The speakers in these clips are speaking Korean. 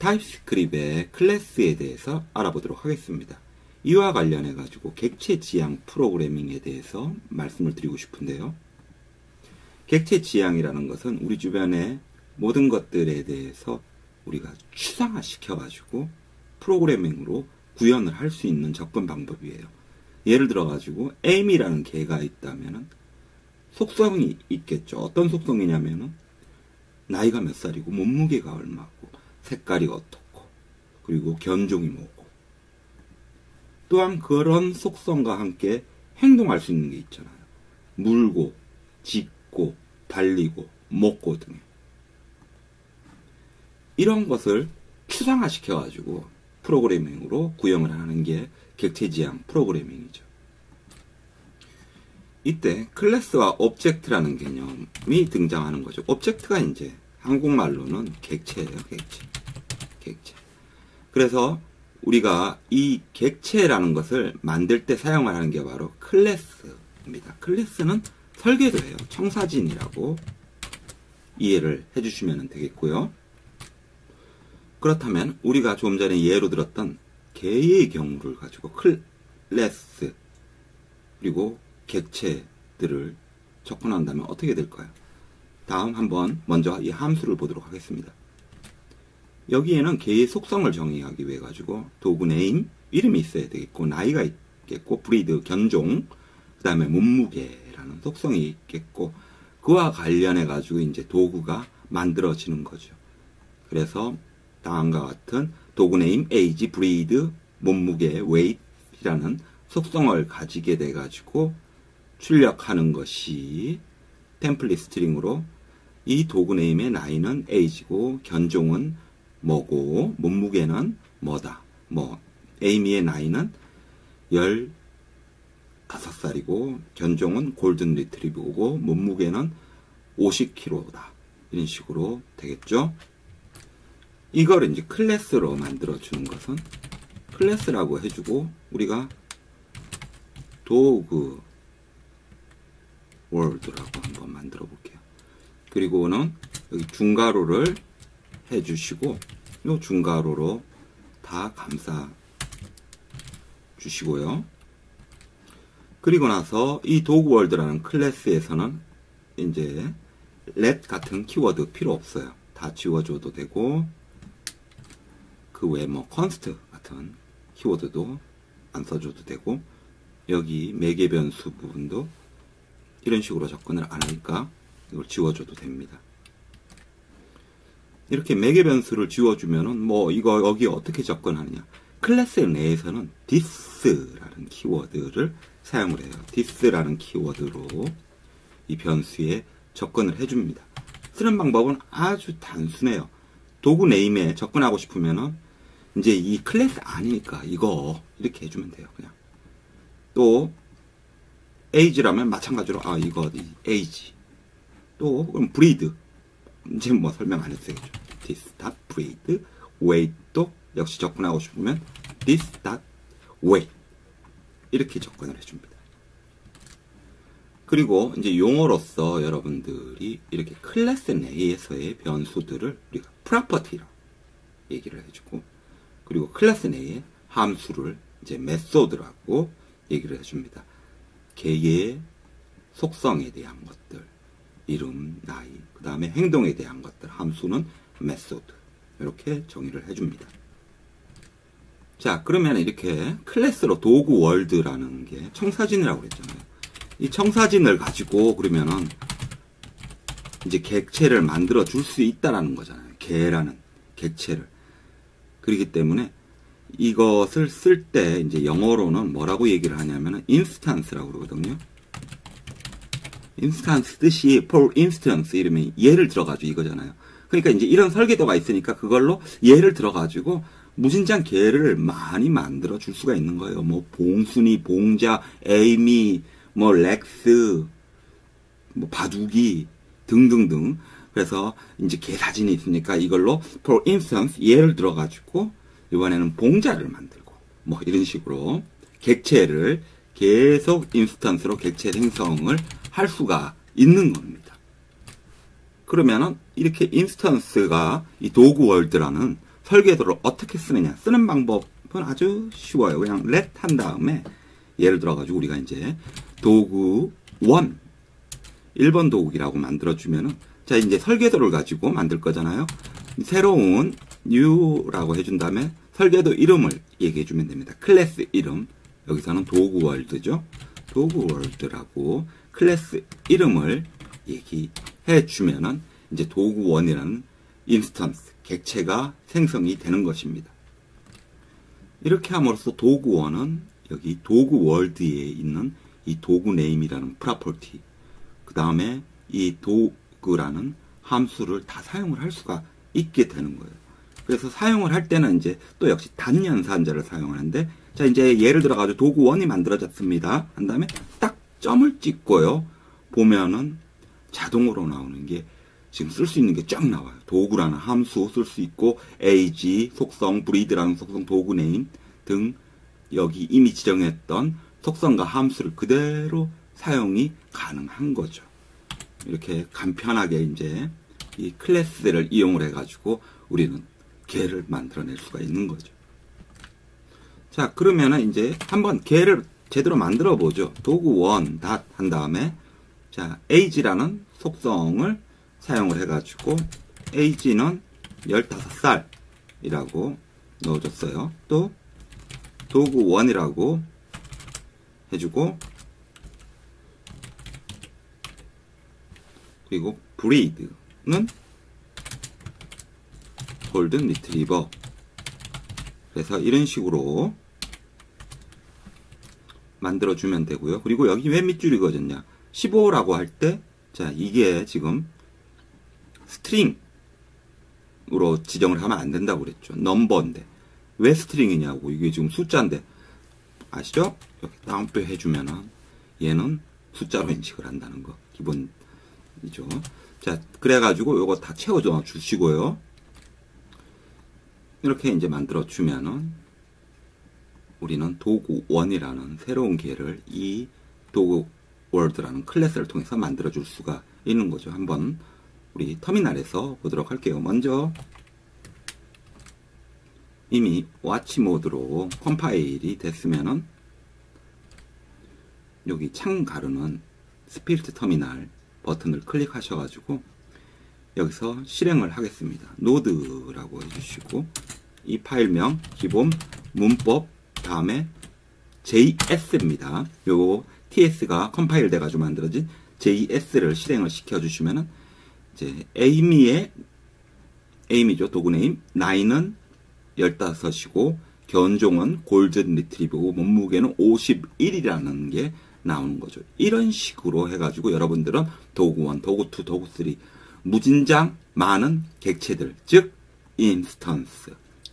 타입스크립트의 클래스에 대해서 알아보도록 하겠습니다. 이와 관련해 가지고 객체 지향 프로그래밍에 대해서 말씀을 드리고 싶은데요. 객체 지향이라는 것은 우리 주변의 모든 것들에 대해서 우리가 추상화 시켜 가지고 프로그래밍으로 구현을 할 수 있는 접근 방법이에요. 예를 들어 가지고 Am이라는 개가 있다면은 속성이 있겠죠. 어떤 속성이냐면은 나이가 몇 살이고 몸무게가 얼마고 색깔이 어떻고 그리고 견종이 뭐고 또한 그런 속성과 함께 행동할 수 있는 게 있잖아요. 물고 짖고 달리고 먹고 등의 이런 것을 추상화 시켜가지고 프로그래밍으로 구형을 하는 게 객체지향 프로그래밍이죠. 이때 클래스와 오브젝트라는 개념이 등장하는 거죠. 오브젝트가 이제 한국말로는 객체예요. 객체. 그래서 우리가 이 객체라는 것을 만들 때 사용을 하는 게 바로 클래스입니다. 클래스는 설계도예요. 청사진이라고 이해를 해주시면 되겠고요. 그렇다면 우리가 좀 전에 예로 들었던 개의 경우를 가지고 클래스 그리고 객체들을 접근한다면 어떻게 될까요? 다음 한번 먼저 이 함수를 보도록 하겠습니다. 여기에는 개의 속성을 정의하기 위해 가지고 도구 네임, 이름이 있어야 되겠고 나이가 있겠고 브리드, 견종, 그 다음에 몸무게라는 속성이 있겠고 그와 관련해 가지고 이제 도구가 만들어지는 거죠. 그래서 다음과 같은 도구 네임, 에이지, 브리드, 몸무게, 웨이트라는 속성을 가지게 돼 가지고 출력하는 것이 템플릿 스트링으로 이 도구 네임의 나이는 에이지고 견종은 뭐고 몸무게는 뭐다. 뭐 에이미의 나이는 15살이고 견종은 골든 리트리버고 몸무게는 50kg다. 이런 식으로 되겠죠. 이걸 이제 클래스로 만들어 주는 것은 클래스라고 해주고 우리가 도구 월드라고 한번 만들어 볼게요. 그리고는 여기 중괄호를 해주시고 이 중괄호로 다 감싸 주시고요. 그리고 나서 이 도구 월드라는 클래스에서는 이제 let 같은 키워드 필요 없어요. 다 지워줘도 되고 그 외에 뭐 const 같은 키워드도 안 써줘도 되고 여기 매개 변수 부분도 이런 식으로 접근을 안 하니까 이걸 지워줘도 됩니다. 이렇게 매개 변수를 지워주면은 뭐 이거 여기 어떻게 접근하느냐? 클래스 내에서는 this라는 키워드를 사용을 해요. this라는 키워드로 이 변수에 접근을 해줍니다. 쓰는 방법은 아주 단순해요. 도구 네임에 접근하고 싶으면은 이제 이 클래스 아니니까 이거 이렇게 해주면 돼요. 그냥 또 age라면 마찬가지로 이거 age 또 그럼 breed 이제 뭐 설명 안 해도 되겠죠. this dot breed weight도 역시 접근하고 싶으면 this dot weight 이렇게 접근을 해줍니다. 그리고 이제 용어로서 여러분들이 이렇게 클래스 내에서의 변수들을 우리가 property라고 얘기를 해주고 그리고 클래스 내의 함수를 이제 method라고 얘기를 해줍니다. 개의 속성에 대한 것들, 이름, 나이, 그 다음에 행동에 대한 것들, 함수는 method 이렇게 정의를 해줍니다. 자, 그러면 이렇게 클래스로 도구 월드라는 게 청사진이라고 그랬잖아요. 이 청사진을 가지고 그러면은 이제 객체를 만들어 줄 수 있다라는 거잖아요. 개라는 객체를. 그렇기 때문에 이것을 쓸 때 이제 영어로는 뭐라고 얘기를 하냐면은 instance라고 그러거든요. instance 뜻이 for instance 이름이 예를 들어가지고 이거잖아요. 그러니까 이제 이런 설계도가 있으니까 그걸로 예를 들어가지고 무진장 개를 많이 만들어 줄 수가 있는 거예요. 뭐 봉순이, 봉자, 에이미, 뭐 렉스, 뭐 바둑이 등등등. 그래서 이제 개 사진이 있으니까 이걸로 for instance 예를 들어가지고 이번에는 봉자를 만들고 뭐 이런 식으로 객체를 계속 인스턴스로 객체 생성을 할 수가 있는 겁니다. 그러면은 이렇게 인스턴스가 이 도구 월드라는 설계도를 어떻게 쓰느냐. 쓰는 방법은 아주 쉬워요. 그냥 let 한 다음에 예를 들어가지고 우리가 이제 도구 1번 도구기라고 만들어주면은, 자, 이제 설계도를 가지고 만들 거잖아요. 새로운 new라고 해준 다음에 설계도 이름을 얘기해주면 됩니다. 클래스 이름. 여기서는 도구 월드죠. 도구 월드라고 클래스 이름을 얘기해주면은 이제 도구 1이라는 인스턴스, 객체가 생성이 되는 것입니다. 이렇게 함으로써 도구 1은 여기 도구 월드에 있는 이 도구 네임이라는 프로퍼티, 그 다음에 이 도구라는 함수를 다 사용을 할 수가 있게 되는 거예요. 그래서 사용을 할 때는 이제 또 역시 단연산자를 사용하는데, 자, 이제 예를 들어가지고 도구 1이 만들어졌습니다. 한 다음에 딱 점을 찍고요. 보면은 자동으로 나오는 게 지금 쓸 수 있는 게 쫙 나와요. 도구라는 함수 쓸 수 있고, age, 속성, breed라는 속성, 도구 네임 등 여기 이미 지정했던 속성과 함수를 그대로 사용이 가능한 거죠. 이렇게 간편하게 이제 이 클래스를 이용을 해가지고 우리는 개를 만들어낼 수가 있는 거죠. 자, 그러면은 이제 한번 개를 제대로 만들어 보죠. 도구 1 닷 한 다음에, 자, age라는 속성을 사용을 해가지고 age는 15살이라고 넣어줬어요. 또 도구 1이라고 해주고, 그리고 breed는 골든 리트리버. 그래서 이런 식으로 만들어주면 되고요. 그리고 여기 왜 밑줄이 그어졌냐. 15라고 할 때, 자, 이게 지금 스트링으로 지정을 하면 안 된다고 그랬죠. 넘버인데. 왜 스트링이냐고. 이게 지금 숫자인데. 아시죠? 이렇게 다운표 해주면은 얘는 숫자로 인식을 한다는 거. 기본이죠. 자, 그래가지고 요거 다 채워줘 주시고요. 이렇게 이제 만들어주면은 우리는 도구 1이라는 새로운 개를 이 도구 월드라는 클래스를 통해서 만들어줄 수가 있는 거죠. 한번 우리 터미널에서 보도록 할게요. 먼저 이미 와치 모드로 컴파일이 됐으면은 여기 창 가르는 스피릿 터미널 버튼을 클릭하셔가지고 여기서 실행을 하겠습니다. 노드라고 해주시고, 이 파일명 기본 문법 다음에 JS입니다. 요 TS가 컴파일 돼가지고 만들어진 JS를 실행을 시켜주시면은 이제 에이미죠. 도구 네임 9은 15이고 견종은 골든 리트리버고 몸무게는 51이라는 게 나오는 거죠. 이런 식으로 해가지고 여러분들은 도구 1, 도구 2, 도구 3 무진장 많은 객체들, 즉 인스턴스,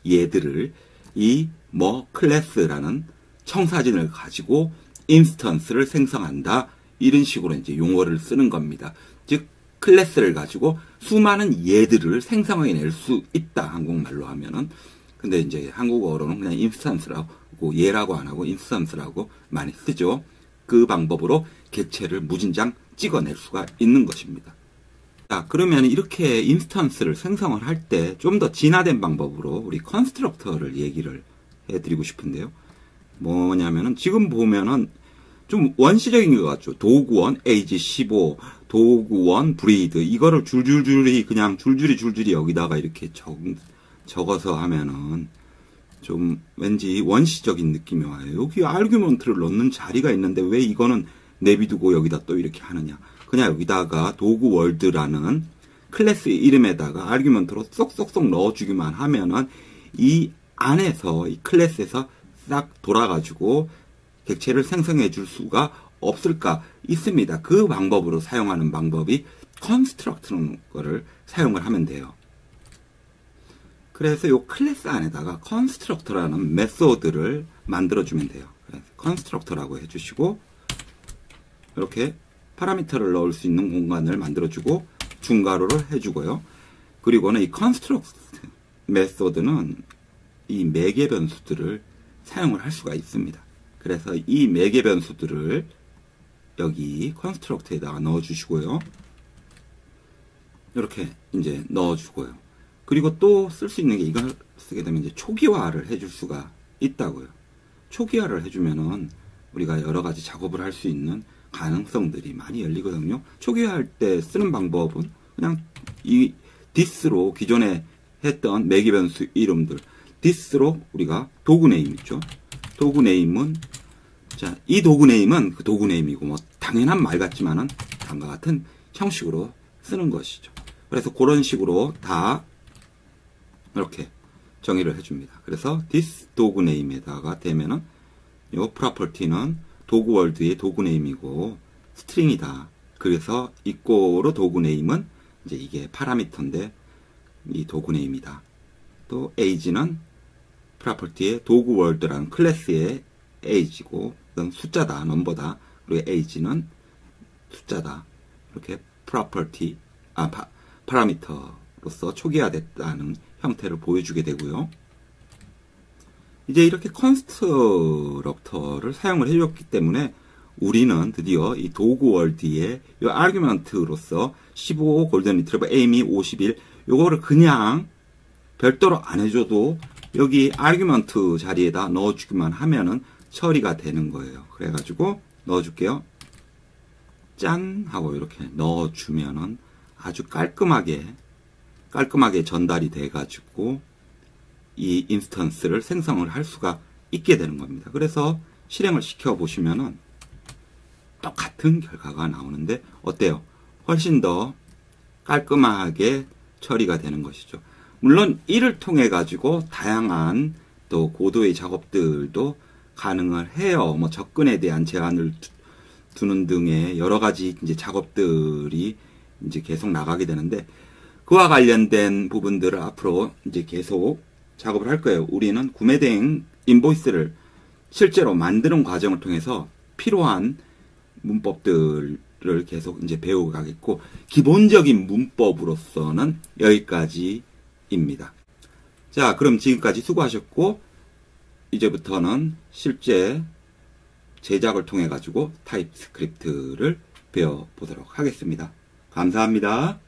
얘들을 이 클래스라는 청사진을 가지고 인스턴스를 생성한다. 이런 식으로 이제 용어를 쓰는 겁니다. 즉 클래스를 가지고 수많은 얘들을 생성해낼 수 있다. 한국말로 하면은. 근데 이제 한국어로는 그냥 인스턴스라고, 얘라고 안 하고 인스턴스라고 많이 쓰죠. 그 방법으로 객체를 무진장 찍어낼 수가 있는 것입니다. 자, 그러면 이렇게 인스턴스를 생성을 할 때 좀 더 진화된 방법으로 우리 컨스트럭터를 얘기를 해드리고 싶은데요. 뭐냐면은 지금 보면은 좀 원시적인 것 같죠. 도구 1, age 15, 도구 1, breed 이거를 줄줄이 그냥 줄줄이 여기다가 이렇게 적어서 하면은 좀 왠지 원시적인 느낌이 와요. 여기 아규먼트를 넣는 자리가 있는데 왜 이거는 내비두고 여기다 또 이렇게 하느냐. 그냥 여기다가 도구 월드라는 클래스 이름에다가 아규먼트로 쏙쏙쏙 넣어주기만 하면은 이 안에서 이 클래스에서 싹 돌아가지고 객체를 생성해 줄 수가 없을까? 있습니다. 그 방법으로 사용하는 방법이 construct라는 거를 사용을 하면 돼요. 그래서 이 클래스 안에다가 constructor라는 메소드를 만들어주면 돼요. 그래서 constructor라고 해주시고 이렇게 파라미터를 넣을 수 있는 공간을 만들어주고 중괄호를 해주고요. 그리고는 이 construct 메소드는 이 매개 변수들을 사용을 할 수가 있습니다. 그래서 이 매개 변수들을 여기 construct에다가 넣어주시고요. 이렇게 이제 넣어주고요. 그리고 또 쓸 수 있는 게 쓰게 되면 이제 초기화를 해줄 수가 있다고요. 초기화를 해주면은 우리가 여러 가지 작업을 할 수 있는 가능성들이 많이 열리거든요. 초기화할 때 쓰는 방법은 그냥 이 this로 기존에 했던 매개 변수 이름들 this로 우리가 도구 네임 있죠. 도구 네임은 자, 이 도구 네임은 그 도구 네임이고 뭐 당연한 말 같지만은 다음과 같은 형식으로 쓰는 것이죠. 그래서 그런 식으로 다 이렇게 정의를 해줍니다. 그래서 this 도구 네임에다가 되면은 요 property는 도구 월드의 도구 네임이고 스트링이다. 그래서 이꼬로 도구 네임은 이제 이게 파라미터인데 이 도구 네임이다. 또 age는 property의 도구 월드라는 클래스의 age고 그건 숫자다, 넘버다. 그리고 age는 숫자다. 이렇게 property 파라미터로서 초기화됐다는 형태를 보여주게 되고요. 이제 이렇게 컨스트럭터를 사용을 해줬기 때문에 우리는 드디어 이 도구 월드의 이 아규먼트로서 15 골든 리트리버 에이미 51 요거를 그냥 별도로 안 해줘도 여기 아규먼트 자리에다 넣어주기만 하면은 처리가 되는 거예요. 그래가지고 넣어줄게요. 짠 하고 이렇게 넣어주면은 아주 깔끔하게 전달이 돼가지고 이 인스턴스를 생성을 할 수가 있게 되는 겁니다. 그래서 실행을 시켜 보시면은 똑같은 결과가 나오는데 어때요? 훨씬 더 깔끔하게 처리가 되는 것이죠. 물론 이를 통해 가지고 다양한 또 고도의 작업들도 가능을 해요. 뭐 접근에 대한 제한을 두는 등의 여러 가지 이제 작업들이 이제 계속 나가게 되는데 그와 관련된 부분들을 앞으로 이제 계속 작업을 할 거예요. 우리는 구매 대행 인보이스를 실제로 만드는 과정을 통해서 필요한 문법들을 계속 이제 배워가겠고 기본적인 문법으로서는 여기까지입니다. 자, 그럼 지금까지 수고하셨고 이제부터는 실제 제작을 통해 가지고 타입스크립트를 배워보도록 하겠습니다. 감사합니다.